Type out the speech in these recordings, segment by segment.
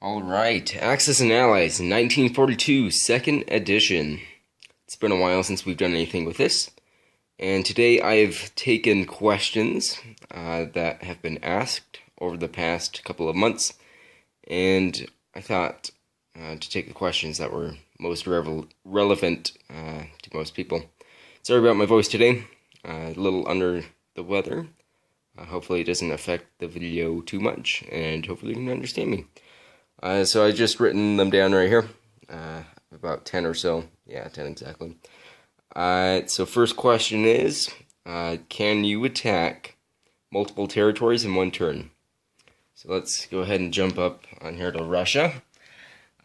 Alright, Axis and Allies, 1942, second edition. It's been a while since we've done anything with this, and today I've taken questions that have been asked over the past couple of months, and I thought to take the questions that were most relevant to most people. Sorry about my voice today, a little under the weather. Hopefully it doesn't affect the video too much, and hopefully you can understand me. So I just written them down right here, about 10 or so. Yeah, 10 exactly. So first question is, can you attack multiple territories in one turn? So let's go ahead and jump up on here to Russia.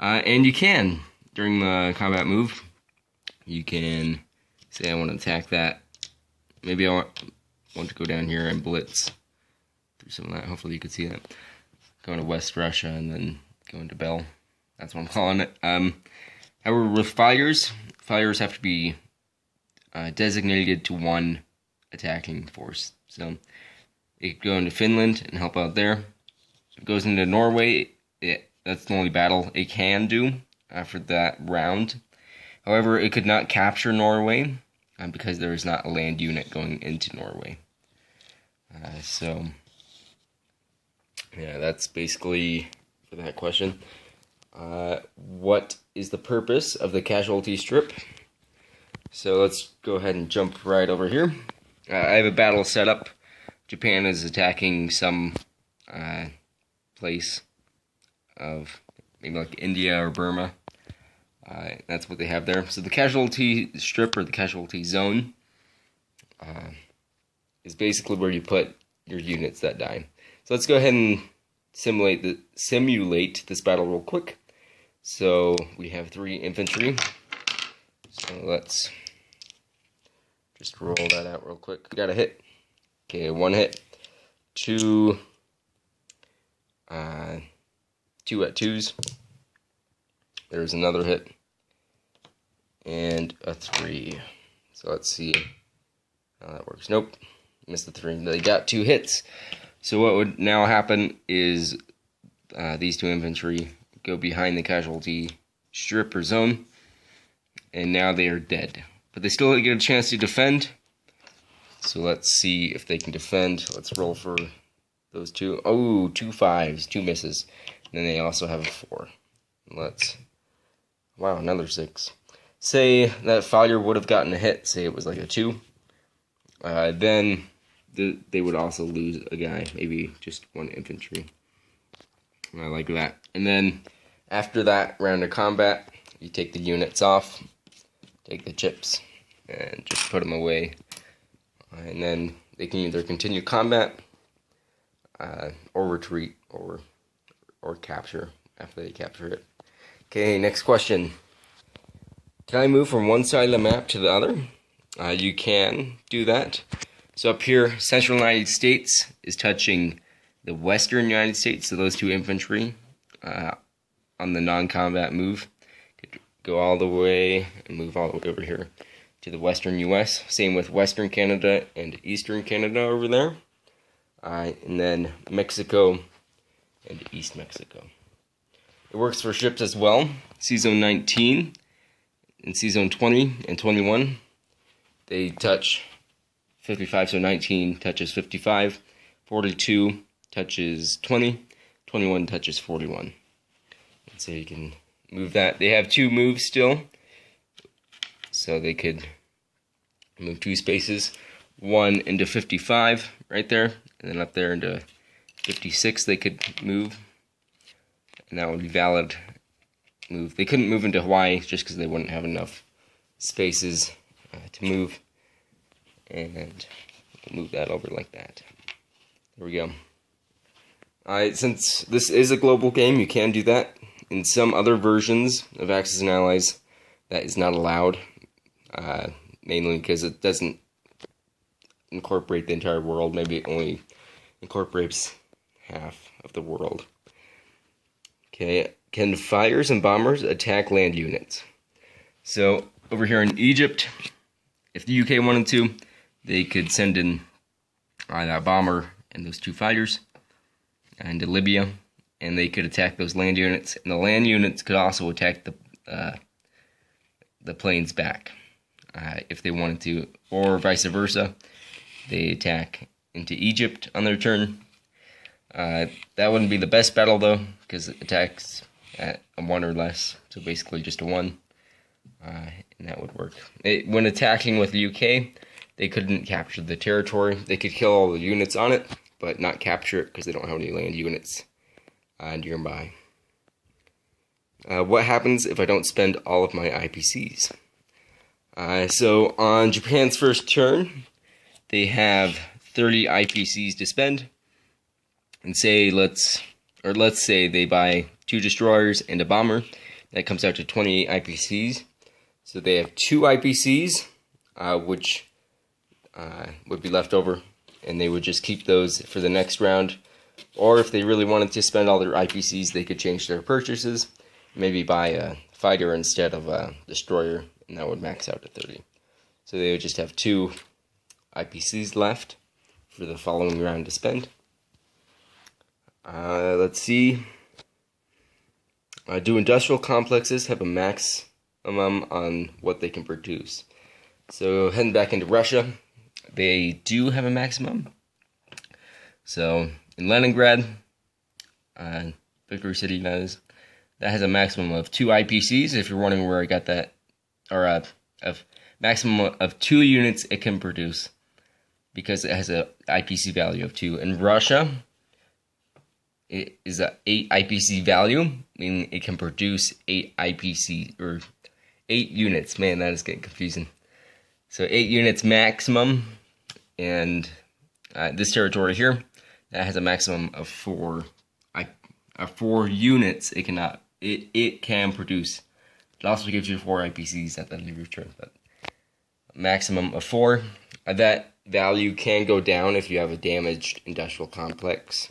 And you can, during the combat move, you can say I want to attack that. Maybe I want to go down here and blitz through some of that. Hopefully you can see that. Going to West Russia and then going to Bell. That's what I'm calling it. However, with fires have to be designated to one attacking force. So it could go into Finland and help out there. If it goes into Norway, that's the only battle it can do after that round. However, it could not capture Norway because there is not a land unit going into Norway. So yeah, that's basically for that question. What is the purpose of the casualty strip? So let's go ahead and jump right over here. I have a battle set up. Japan is attacking some place of maybe like India or Burma. That's what they have there. So the casualty strip or the casualty zone is basically where you put your units that die. So let's go ahead and simulate this battle real quick. So we have 3 infantry. So let's just roll that out real quick. We got a hit. Okay, 1 hit. 2 at 2s. There's another hit. And a 3. So let's see how that works. Nope. Missed the 3. They got 2 hits. So what would now happen is these 2 infantry go behind the casualty strip or zone, and now they are dead. But they still get a chance to defend. So let's see if they can defend. Let's roll for those 2. Oh, 2 5s, 2 misses. And then they also have a 4. Wow, another 6. Say that failure would have gotten a hit. Say it was like a 2. Then they would also lose a guy, maybe just 1 infantry. I like that. And then after that round of combat, you take the units off, take the chips, and just put them away. And then they can either continue combat, or retreat, or capture after they capture it. Okay, next question. Can I move from one side of the map to the other? You can do that. So up here, Central United States is touching the Western United States, so those 2 infantry on the non-combat move could go all the way and move all the way over here to the Western U.S. Same with Western Canada and Eastern Canada over there. And then Mexico and East Mexico. It works for ships as well. C-Zone 19 and C-Zone 20 and 21, they touch 55, so 19 touches 55, 42 touches 20, 21 touches 41. And so you can move that. They have 2 moves still, so they could move 2 spaces, 1 into 55 right there, and then up there into 56 they could move, and that would be valid move. They couldn't move into Hawaii just because they wouldn't have enough spaces to move. And we'll move that over like that. There we go. Alright, since this is a global game, you can do that. In some other versions of Axis and Allies, that is not allowed. Mainly because it doesn't incorporate the entire world. Maybe it only incorporates half of the world. Okay, can fighters and bombers attack land units? So, over here in Egypt, if the UK wanted to, they could send in that bomber and those 2 fighters into Libya, and they could attack those land units, and the land units could also attack the planes back if they wanted to, or vice versa. They attack into Egypt on their turn. That wouldn't be the best battle though, because it attacks at a 1 or less, so basically just a 1, and that would work. When attacking with the UK, they couldn't capture the territory. They could kill all the units on it, but not capture it because they don't have any land units nearby. What happens if I don't spend all of my IPCs? So on Japan's first turn, they have 30 IPCs to spend, and let's say they buy 2 destroyers and a bomber. That comes out to 28 IPCs. So they have 2 IPCs, which would be left over, and they would just keep those for the next round. Or if they really wanted to spend all their IPCs, they could change their purchases, maybe buy a fighter instead of a destroyer, and that would max out to 30. So they would just have 2 IPCs left for the following round to spend. Let's see. Do industrial complexes have a maximum on what they can produce? So heading back into Russia, they do have a maximum. So in Leningrad, Victory City, that has a maximum of 2 IPCs. If you're wondering where I got that, or a maximum of 2 units it can produce, because it has a IPC value of 2. In Russia, it is a 8 IPC value, meaning it can produce 8 IPC, or 8 units. Man, that is getting confusing. So 8 units maximum, and this territory here, that has a maximum of 4 units. It can produce. It also gives you 4 IPCs at the end of your turn, but a maximum of 4. That value can go down if you have a damaged industrial complex,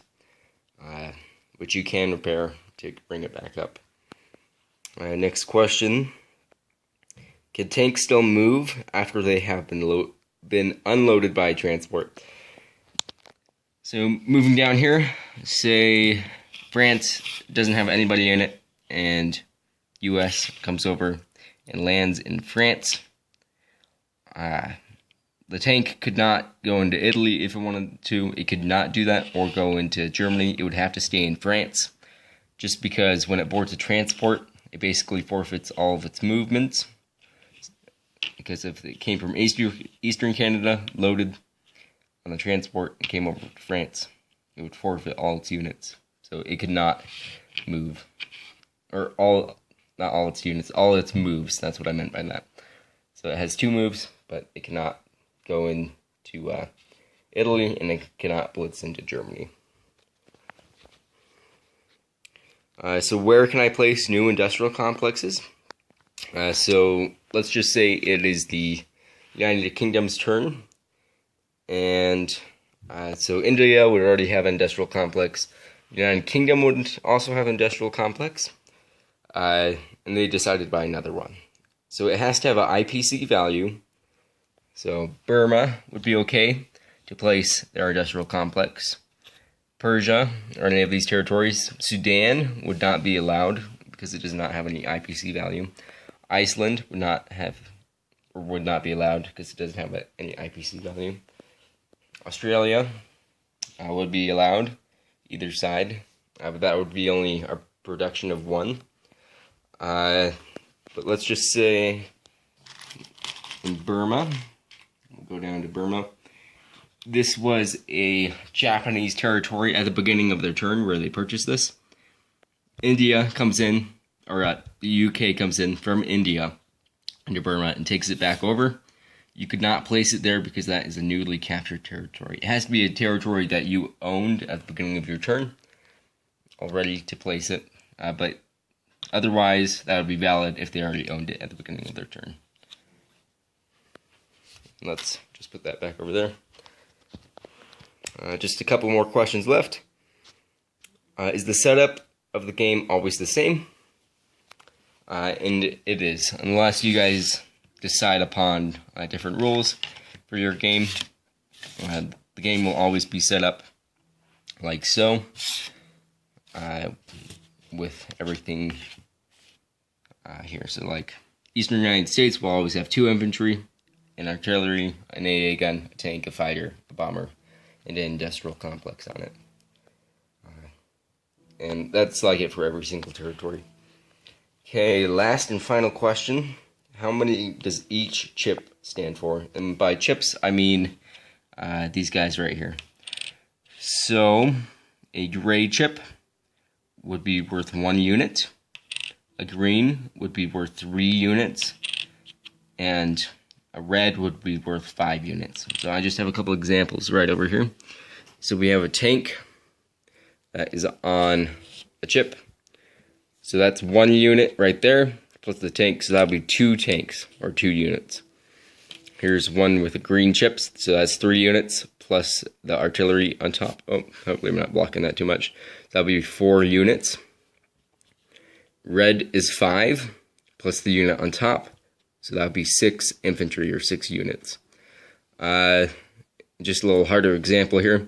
which you can repair to bring it back up. Next question. Can tanks still move after they have been unloaded by transport? So moving down here, say France doesn't have anybody in it, and US comes over and lands in France. The tank could not go into Italy if it wanted to. It could not do that, or go into Germany. It would have to stay in France, just because when it boards a transport, it basically forfeits all of its movements. Because if it came from Eastern Canada, loaded on the transport, and came over to France, it would forfeit all its units. So it could not move. Or not all its units, all its moves. That's what I meant by that. So it has 2 moves, but it cannot go into Italy, and it cannot blitz into Germany. So where can I place new industrial complexes? So let's just say it is the United Kingdom's turn, and so India would already have an industrial complex. The United Kingdom would also have an industrial complex, and they decided to buy another one. So it has to have an IPC value. So Burma would be okay to place their industrial complex. Persia, or any of these territories. Sudan would not be allowed because it does not have any IPC value. Iceland would not be allowed because it doesn't have any IPC value. Australia would be allowed, either side, but that would be only a production of 1. But let's just say in Burma, we'll go down to Burma. This was a Japanese territory at the beginning of their turn where they purchased this. India comes in, or the UK comes in from India into Burma and takes it back over. You could not place it there because that is a newly captured territory. It has to be a territory that you owned at the beginning of your turn already to place it, but otherwise that would be valid if they already owned it at the beginning of their turn. Let's just put that back over there. Just a couple more questions left. Is the setup of the game always the same? And it is, unless you guys decide upon different rules for your game. The game will always be set up like so. with everything here. So like Eastern United States will always have 2 infantry, an artillery, an AA gun, a tank, a fighter, a bomber, and an industrial complex on it. And that's like it for every single territory. Okay, last and final question. How many does each chip stand for? And by chips, I mean these guys right here. So, a gray chip would be worth 1 unit. A green would be worth 3 units. And a red would be worth 5 units. So I just have a couple examples right over here. So we have a tank that is on a chip. So that's 1 unit right there, plus the tank, so that'll be 2 tanks, or 2 units. Here's one with a green chips, so that's 3 units, plus the artillery on top. Oh, hopefully I'm not blocking that too much. That'll be 4 units. Red is 5, plus the unit on top, so that'll be 6 infantry, or 6 units. Just a little harder example here.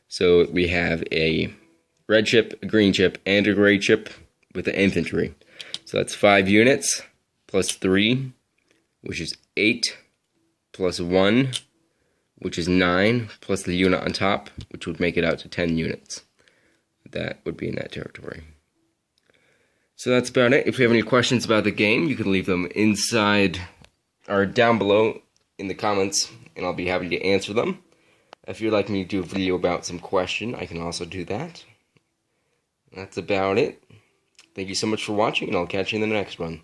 So we have a red chip, a green chip, and a gray chip with the infantry. So that's 5 units plus 3, which is 8, plus 1, which is 9, plus the unit on top, which would make it out to 10 units. That would be in that territory. So that's about it. If you have any questions about the game, you can leave them inside or down below in the comments, and I'll be happy to answer them. If you'd like me to do a video about some question, I can also do that. That's about it. Thank you so much for watching, and I'll catch you in the next one.